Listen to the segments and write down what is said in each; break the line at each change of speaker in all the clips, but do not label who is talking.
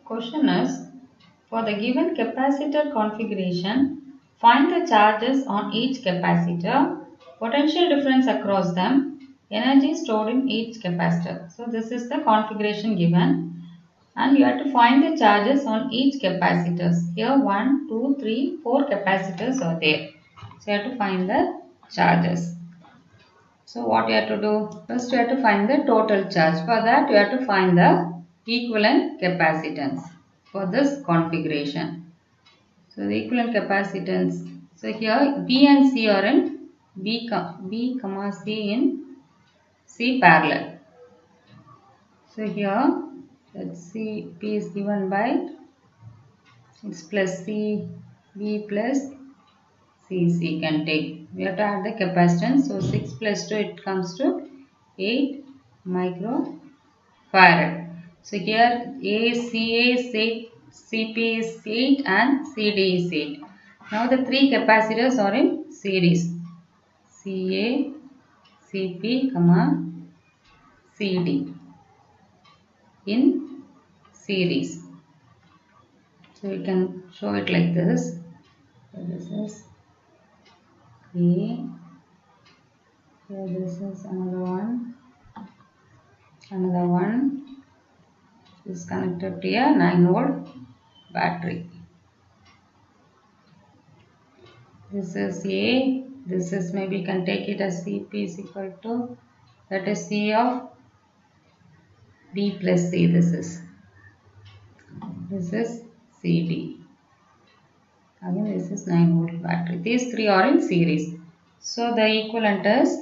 Question is, for the given capacitor configuration, find the charges on each capacitor, potential difference across them, energy stored in each capacitor. So this is the configuration given, and you have to find the charges on each capacitors. Here 1, 2, 3, 4 capacitors are there. So you have to find the charges. So what you have to do? First you have to find the total charge. For that you have to find the equivalent capacitance for this configuration. So the equivalent capacitance. So here B and C are in B, comma C in C parallel. So here let's see, P is given by it's plus C, B plus C can take. We have to add the capacitance. So 6 plus 2 it comes to 8 microfarad. So here ACA is 8, CP is 8 and CD is 8. Now the three capacitors are in series. CA, CP, CD in series. So we can show it like this. So this is A. Here this is another one. Is connected to a 9-volt battery. This is A. This is, maybe you can take it as CP is equal to, that is C of B plus C. This is CD. Again this is 9-volt battery. These three are in series. So the equivalent is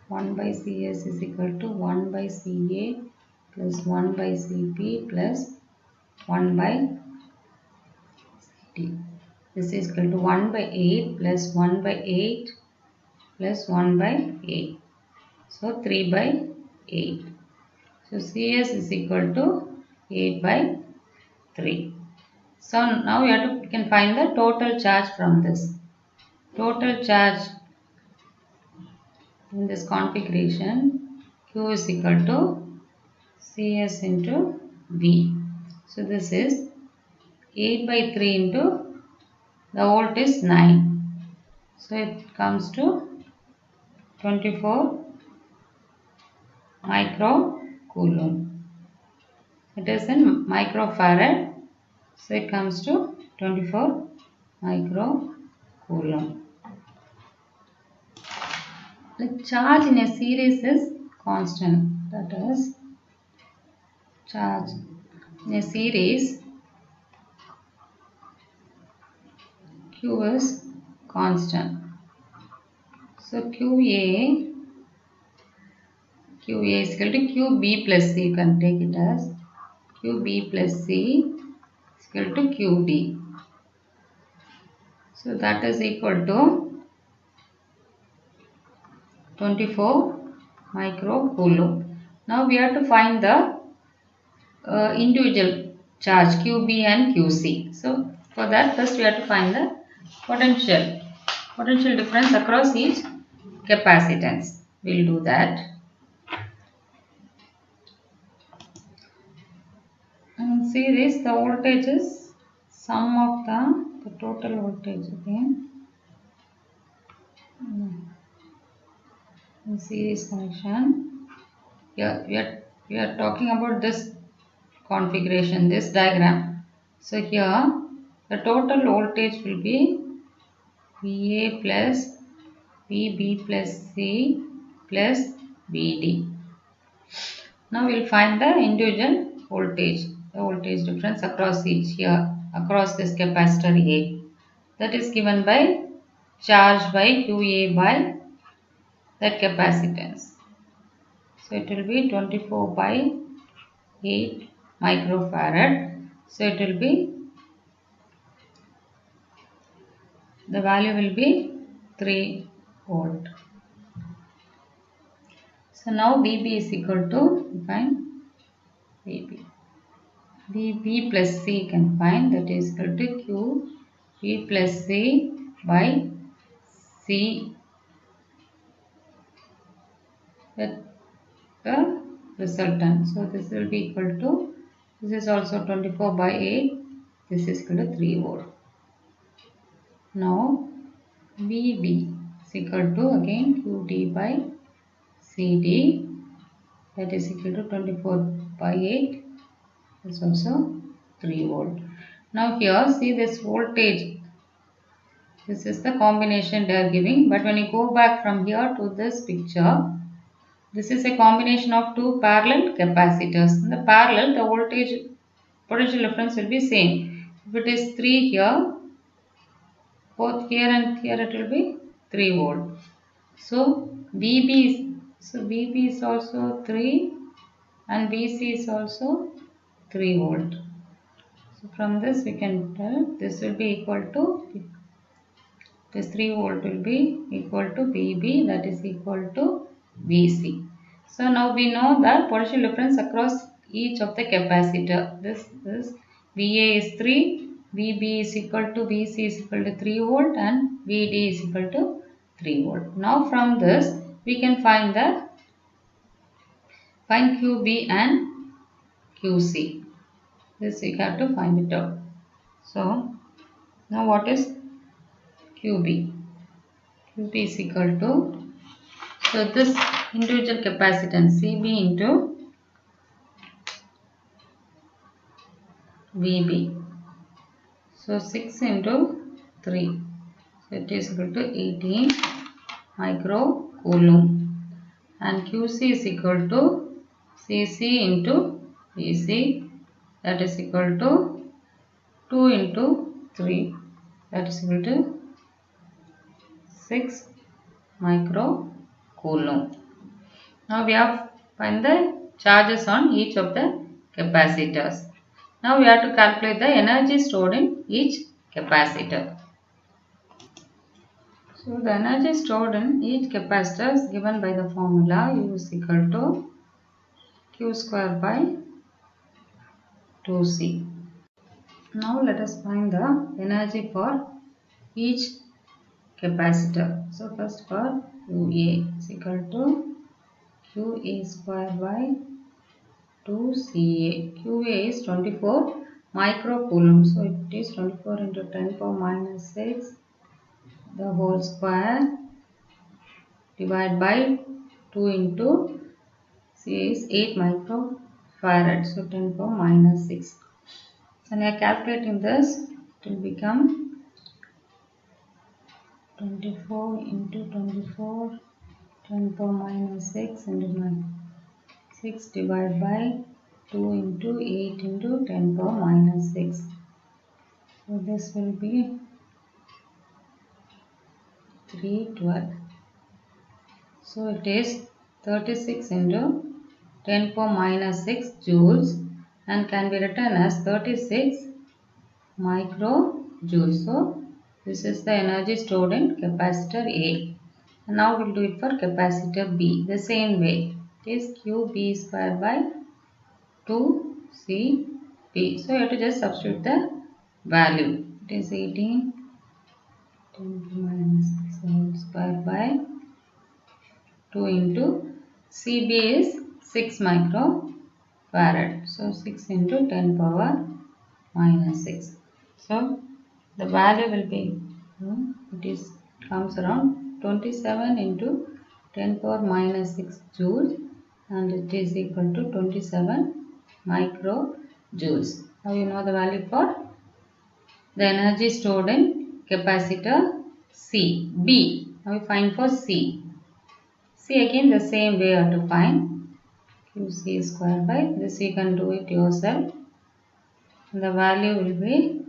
1 by CS is equal to 1 by CA plus 1 by CP plus 1 by CD. This is equal to 1 by 8 plus 1 by 8 plus 1 by 8. So 3 by 8. So CS is equal to 8 by 3. So now you can find the total charge from this. Total charge in this configuration, Q is equal to CS into V. So this is 8 by 3 into the volt is 9. So it comes to 24 microcoulomb. It is in microfarad. So it comes to 24 microcoulomb. The charge in a series is constant. That is, charge in a series, Q is constant. So QA is equal to QB plus C. You can take it as QB plus C is equal to QD. So that is equal to 24 microcoulomb. Now we have to find the individual charge QB and QC. So for that, first we have to find the potential difference across each capacitance. We will do that. In series, the voltage is sum of the total voltage again. In series connection, here we are talking about this configuration, this diagram. So here the total voltage will be VA plus VB plus C plus VD. Now we will find the individual voltage, the voltage difference across each here, across this capacitor A. That is given by charge by QA by that capacitance. So it will be 24 by 8 microfarad. So it will be, the value will be 3 volt. So now VB is equal to, define VB. VB plus C can find, that is equal to Q V plus C by C, that the resultant. So this will be equal to This is also 24 by 8. This is equal to 3 volt. Now VB is equal to again QD by CD, that is equal to 24 by 8. Is also 3 volt. Now here see this voltage. This is the combination they are giving. But when you go back from here to this picture, this is a combination of two parallel capacitors. In the parallel, the voltage potential difference will be same. If it is 3 here, both here and here it will be 3 volt. So VB is also 3 and VC is also 3 volt. So from this we can tell this will be equal to, this 3 volt will be equal to VB, that is equal to VC. So now we know that potential difference across each of the capacitor. This VA is 3, VB is equal to VC is equal to 3 volt and VD is equal to 3 volt. Now from this we can find QB and QC. This we have to find it out. So now what is QB? QB is equal to, so this individual capacitance CB into VB. So 6 into 3. So it is equal to 18 microcoulomb. And QC is equal to CC into VC, that is equal to 2 into 3, that is equal to 6 microcoulomb. Now we have find the charges on each of the capacitors. Now we have to calculate the energy stored in each capacitor. So the energy stored in each capacitor is given by the formula U is equal to Q square by 2C. Now let us find the energy for each capacitor. So first for UA is equal to QA square by 2CA. QA is 24 microcoulomb. So it is 24 into 10 power minus 6 the whole square divided by 2 into C is 8 microfarad. So 10 power minus 6. So when we are calculating this, it will become 24 into 24 10 power minus 6 into 6 divided by 2 into 8 into 10 power minus 6. So this will be 312. So it is 36 into 10 power minus 6 joules and can be written as 36 microjoules. So this is the energy stored in capacitor A. And now we'll do it for capacitor B. The same way. It is QB square by 2CB. So you have to just substitute the value. It is 18 10 to minus 6 whole square by 2 into CB is 6 microfarad. So 6 into 10 power minus 6. So the value will be, it comes around 27 into 10 power minus 6 joules and it is equal to 27 microjoules. Now you know the value for the energy stored in capacitor B. Now we find for C. C again the same way you have to find QC square by this, you can do it yourself. The value will be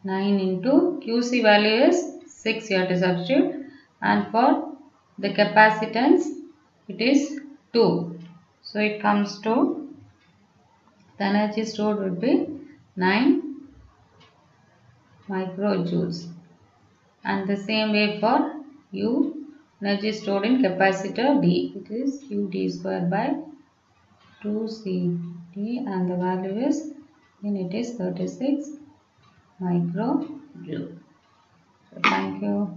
9 into QC value is 6, you have to substitute, and for the capacitance it is 2. So it comes to the energy stored would be 9 microjoules. And the same way for U, energy stored in capacitor D, it is QD square by 2CD and the value is, then it is 36 microjoule. So thank you.